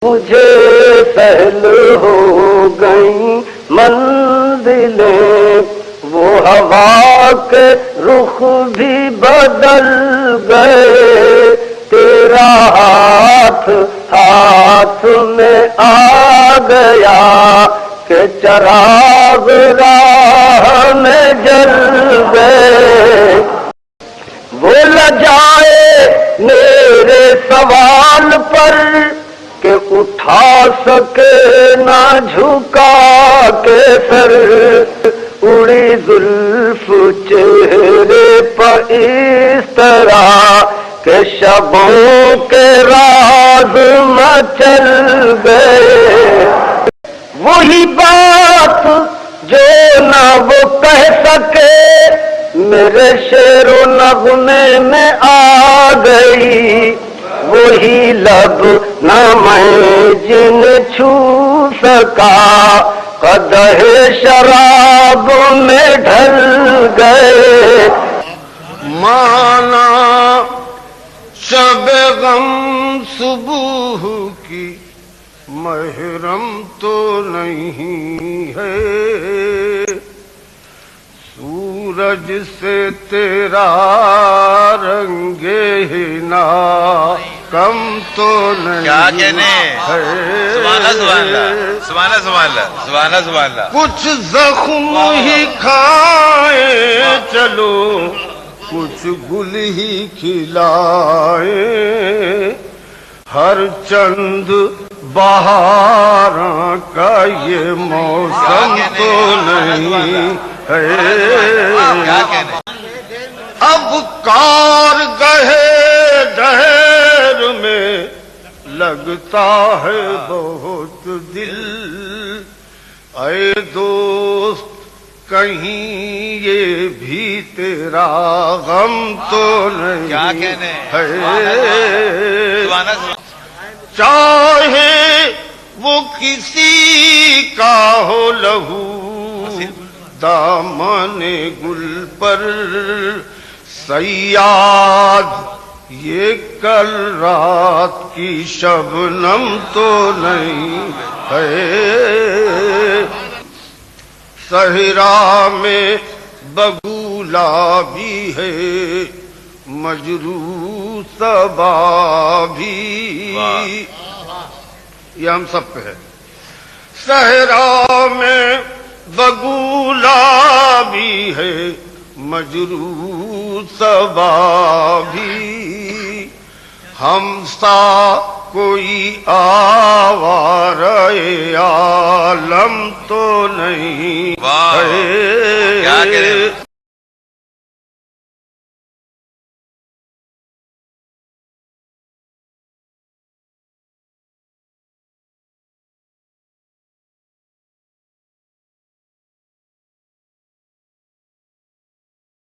مجھے سہل ہو گئی منزلیں، وہ ہوا کے رخ بھی بدل گئے، تیرا ہاتھ ہاتھ میں آ گیا کہ چراغ راہ میں جل گئے۔ بھول جائے میرے سوال پر کہ اٹھا سکے نہ جھکا کے سر، اڑی زلف چہرے پر اس طرح کہ شبوں کے راز مچل گئے۔ وہی بات جو نہ وہ کہہ سکے میرے شعر و نغمے میں آ گئی، وہی لب نہ میں جن چھو سکا قدح شراب میں ڈھل گئے۔ مانا شب غم صبح کی محرم تو نہیں ہے، سورج سے تیرا رنگ ہنا کم تو نہیں کیا کہنے ہے۔ سبحان اللہ سبحان اللہ سبحان اللہ سبحان اللہ سبحان اللہ۔ کچھ زخم ہی کھائے چلو، کچھ گل ہی کھلائے، ہر چند بہاراں کا یہ موسم تو نہیں ہے۔ اب کار گہے دہر میں لگتا ہے بہت دل، اے دوست کہیں یہ بھی تیرا غم تو نہیں ہے۔ چاہے وہ کسی کا ہو لہو دامن گل پر، صیاد یہ کل رات کی شبنم تو نہیں ہے۔ صحرا میں بگولا بھی ہے، مجروح صبا بھی، یہ ہم سب پہ ہے۔ صحرا میں بگولا بھی ہے، مجروح صبا بھی، ہم سا کوئی آوارہ عالم تو نہیں ہے۔